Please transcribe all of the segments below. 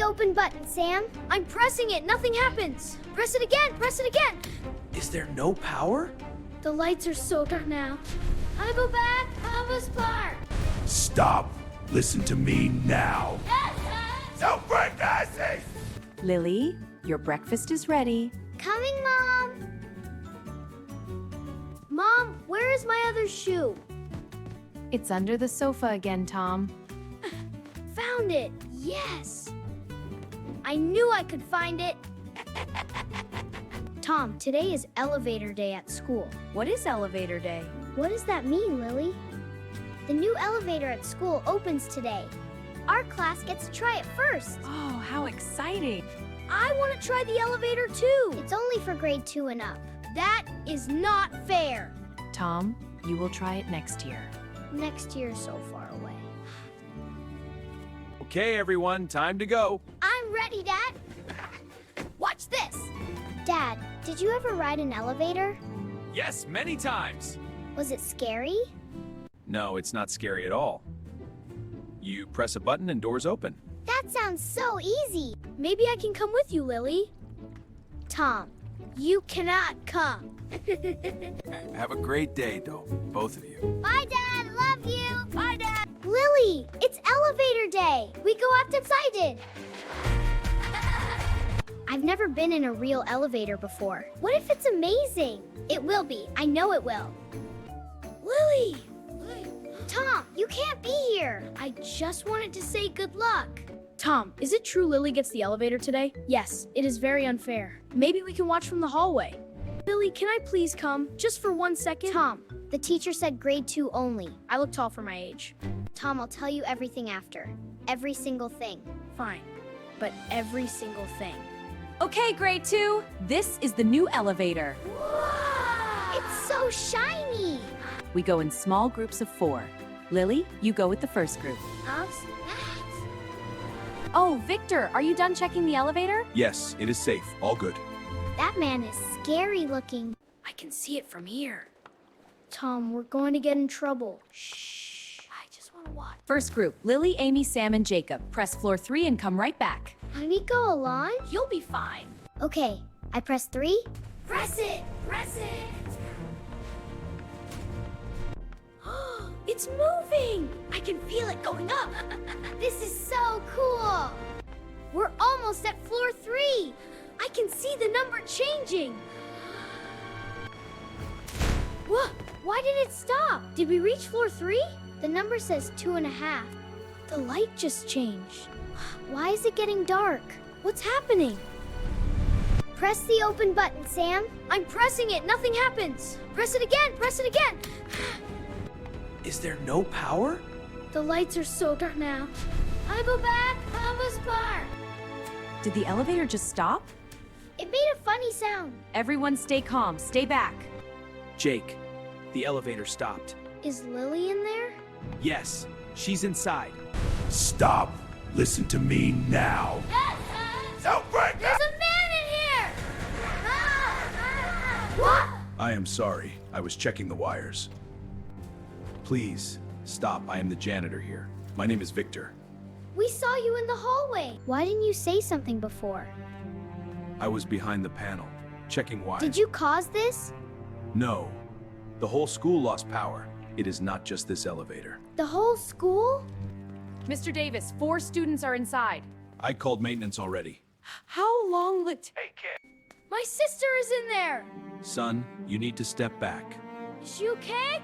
open button, Sam. I'm pressing it. Nothing happens. Press it again. Press it again. Is there no power? The lights are so dark now. I go back. Have a spark. Stop. Listen to me now. Don't break icy! Lily, your breakfast is ready. Coming, Mom. Mom, where is my other shoe? It's under the sofa again, Tom. Found it. Yes. I knew I could find it. Tom, today is elevator day at school. What is elevator day? What does that mean, Lily? The new elevator at school opens today. Our class gets to try it first. Oh, how exciting. I want to try the elevator too. It's only for grade 2 and up. That is not fair. Tom, you will try it next year. Next year is so far away. Okay, everyone, time to go. I'm ready, Dad. Watch this. Dad, did you ever ride an elevator? Yes, many times. Was it scary? No, it's not scary at all. You press a button and doors open. That sounds so easy. Maybe I can come with you, Lily. Tom, You cannot come. Have a great day, though, both of you. bye, Dad. Love you. Bye, Dad. Lily, it's elevator day. We go out excited. I've never been in a real elevator before. What if it's amazing? It will be. I know it will. Lily! Tom, you can't be here. I just wanted to say good luck. Tom, is it true Lily gets the elevator today? Yes, it is very unfair. Maybe we can watch from the hallway. Lily, can I please come? Just for 1 second? Tom, the teacher said grade 2 only. I look tall for my age. Tom, I'll tell you everything after. Every single thing. Fine. But every single thing. Okay, grade 2, this is the new elevator. It's so shiny. We go in small groups of 4. Lily, you go with the first group. Us? Oh, Victor, are you done checking the elevator? Yes, it is safe. All good. That man is scary looking. I can see it from here. Tom, we're going to get in trouble. Shh. I just want to watch. First group, Lily, Amy, Sam, and Jacob. Press floor 3 and come right back. Can we go along? You'll be fine. Okay, I press 3. Press it! Press it! It's moving! I can feel it going up. This is so cool. We're almost at floor 3. I can see the number changing. What? Why did it stop? Did we reach floor 3? The number says 2.5. The light just changed. Why is it getting dark? What's happening? Press the open button, Sam. I'm pressing it. Nothing happens. Press it again. Press it again. Is there no power? The lights are so dark now. I go back. Have a spark. Did the elevator just stop? It made a funny sound. Everyone stay calm, stay back. Jake, the elevator stopped. Is Lily in there? Yes, she's inside. Stop. Listen to me now. Don't break There's a man in here! What? I am sorry. I was checking the wires. Please, stop. I am the janitor here. My name is Victor. We saw you in the hallway. Why didn't you say something before? I was behind the panel, checking wires. Did you cause this? No. The whole school lost power. It is not just this elevator. The whole school? Mr. Davis, 4 students are inside. I called maintenance already. How long will it My sister is in there. Son, you need to step back. Is she okay?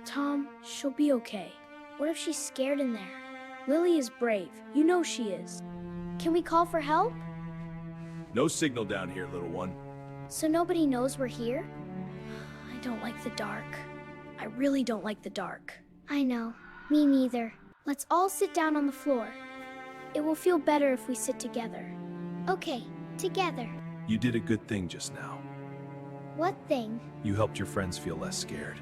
Tom, she'll be okay. What if she's scared in there? Lily is brave. You know she is. Can we call for help? No signal down here, little one. So nobody knows we're here? I don't like the dark. I really don't like the dark. I know. Me neither. Let's all sit down on the floor. It will feel better if we sit together. Okay, together. You did a good thing just now. What thing? You helped your friends feel less scared.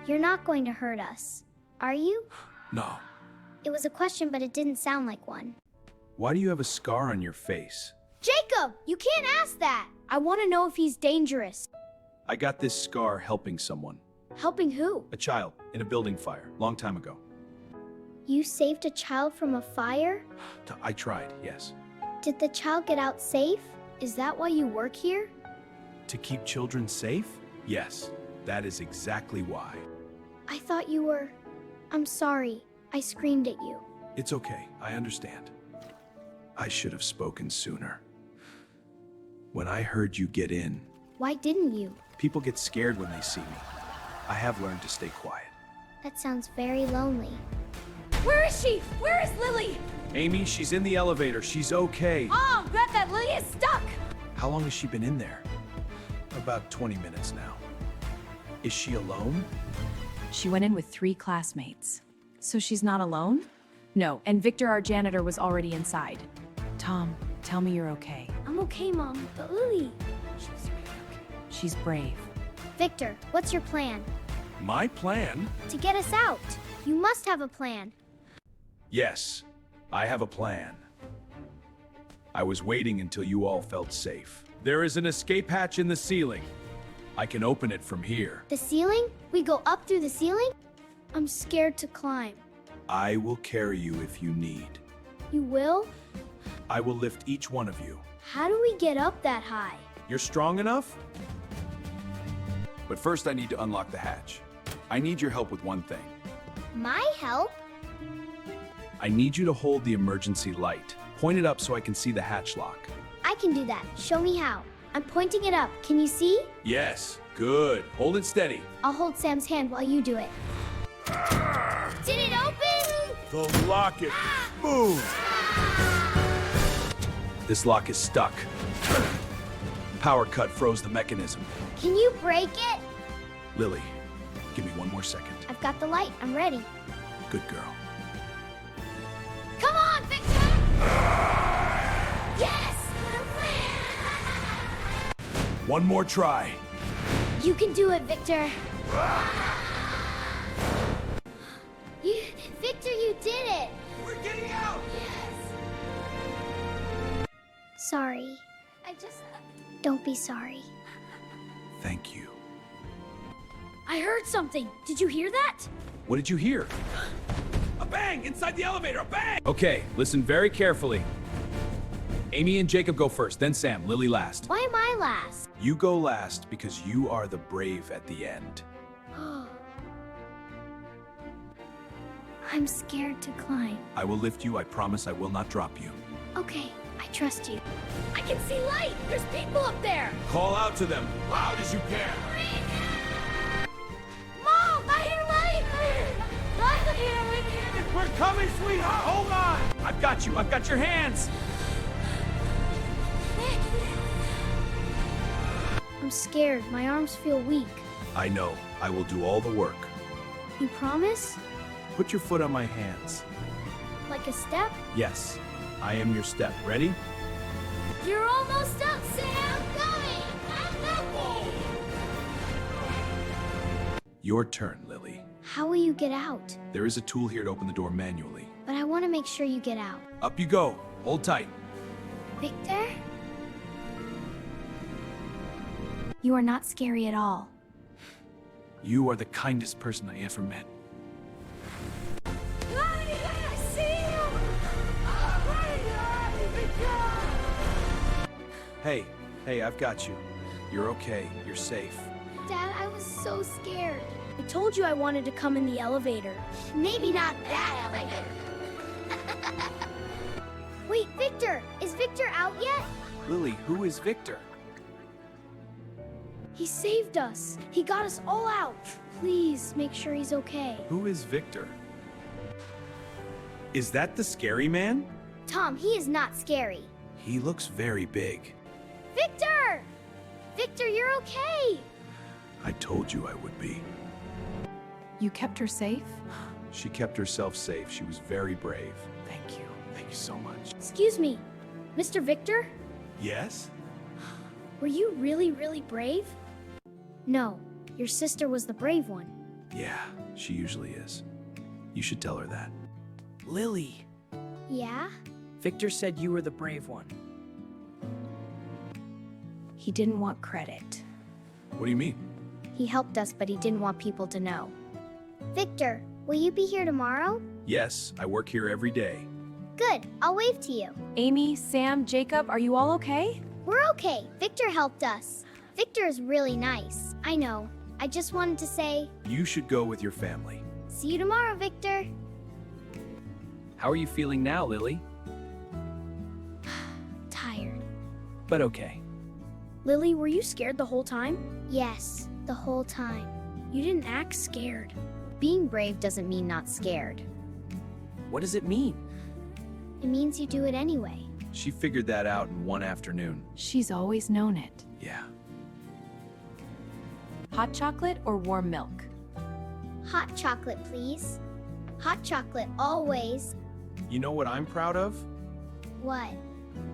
You're not going to hurt us, are you? No. It was a question, but it didn't sound like one. Why do you have a scar on your face? Jacob, you can't ask that. I want to know if he's dangerous. I got this scar helping someone. Helping who? A child in a building fire, long time ago. You saved a child from a fire? I tried, yes. Did the child get out safe? Is that why you work here? To keep children safe? Yes, that is exactly why. I thought you were... I'm sorry. I screamed at you. It's okay, I understand. I should have spoken sooner. When I heard you get in, Why didn't you? people get scared when they see me. I have learned to stay quiet. That sounds very lonely. Where is she? Where is Lily? Amy, she's in the elevator. She's okay. Oh, bet that Lily is stuck. How long has she been in there? About 20 minutes now. Is she alone? She went in with 3 classmates. So she's not alone? No, and Victor, our janitor, was already inside. Tom, tell me you're okay. I'm okay, Mom, but Lily... She's brave. Victor, what's your plan? My plan? To get us out. You must have a plan. Yes, I have a plan. I was waiting until you all felt safe. There is an escape hatch in the ceiling. I can open it from here. The ceiling? We go up through the ceiling? I'm scared to climb. I will carry you if you need. You will? I will lift each one of you. How do we get up that high? You're strong enough? But first I need to unlock the hatch. I need your help with one thing. My help? I need you to hold the emergency light. Point it up so I can see the hatch lock. I can do that. Show me how. I'm pointing it up. Can you see? Yes, good. Hold it steady. I'll hold Sam's hand while you do it. Did it open? The locket. Move. This lock is stuck. Power cut froze the mechanism. Can you break it? Lily, give me one more second. I've got the light. I'm ready. Good girl. Come on, Victor! Yes! One more try. You can do it, Victor. Victor, you did it! We're getting out. Sorry. Don't be sorry. Thank you. I heard something. Did you hear that? What did you hear? A bang inside the elevator. A bang. Okay, listen very carefully. Amy and Jacob go first, then Sam, Lily last. Why am I last? You go last because you are the brave at the end. I'm scared to climb. I will lift you, I promise I will not drop you. Okay, I trust you. I can see light. There's people up there. Call out to them loud as you can. Mom, I hear light. I hear it. We're coming, sweetheart. Hold on. I've got you, I've got your hands. I'm scared. My arms feel weak. I know, I will do all the work. You promise? Put your foot on my hands. Like a step? Yes, I am your step. Ready? You're almost up, Sam. Your turn, Lily. How will you get out? There is a tool here to open the door manually. But I want to make sure you get out. Up you go. Hold tight. Victor? You are not scary at all. You are the kindest person I ever met. Hey, I've got you. You're okay. You're safe. Dad, I was so scared. I told you I wanted to come in the elevator. Maybe not that elevator. Wait, Victor! Is Victor out yet? Lily, who is Victor? He saved us. He got us all out. Please make sure he's okay. Who is Victor? Is that the scary man? Tom, he is not scary. He looks very big. Victor! Victor, you're okay! I told you I would be. You kept her safe? She kept herself safe. She was very brave. Thank you. Thank you so much. Excuse me, Mr. Victor? Yes? Were you really, really brave? No, your sister was the brave one. Yeah, she usually is. You should tell her that. Lily, Yeah? Victor said you were the brave one. He didn't want credit. What do you mean? He helped us, but he didn't want people to know. Victor, Will you be here tomorrow? Yes, I work here every day. Good, I'll wave to you. Amy, Sam, Jacob, are you all okay? We're okay. Victor helped us. Victor is really nice. I know. I just wanted to say, You should go with your family. see you tomorrow, Victor. How are you feeling now, Lily? Tired. But okay. Lily, were you scared the whole time? Yes, the whole time. You didn't act scared. Being brave doesn't mean not scared. What does it mean? It means you do it anyway. She figured that out in one afternoon. She's always known it. Yeah. Hot chocolate or warm milk? Hot chocolate, please. Hot chocolate, always. You know what I'm proud of? What?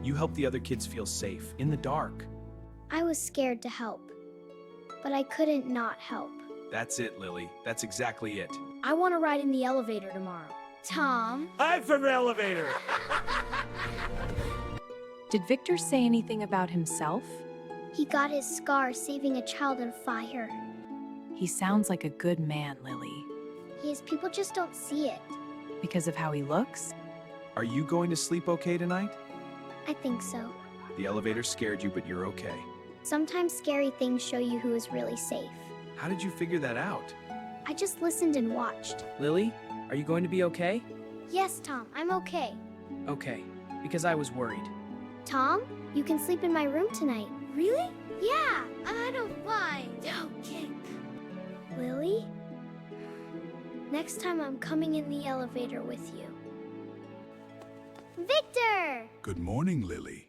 You helped the other kids feel safe in the dark. I was scared to help, but I couldn't not help. That's it, Lily. That's exactly it. I want to ride in the elevator tomorrow. Tom, I'm from the elevator. Did Victor say anything about himself? he got his scar saving a child on fire. He sounds like a good man, Lily. People just don't see it. Because of how he looks? Are you going to sleep okay tonight? I think so. The elevator scared you, but you're okay. Sometimes scary things show you who is really safe. How did you figure that out? I just listened and watched. Lily, are you going to be okay? Yes, Tom, I'm okay. Okay, because I was worried. Tom, you can sleep in my room tonight. Really? Yeah, I don't mind. Okay. Lily? Next time I'm coming in the elevator with you. Victor! Good morning, Lily.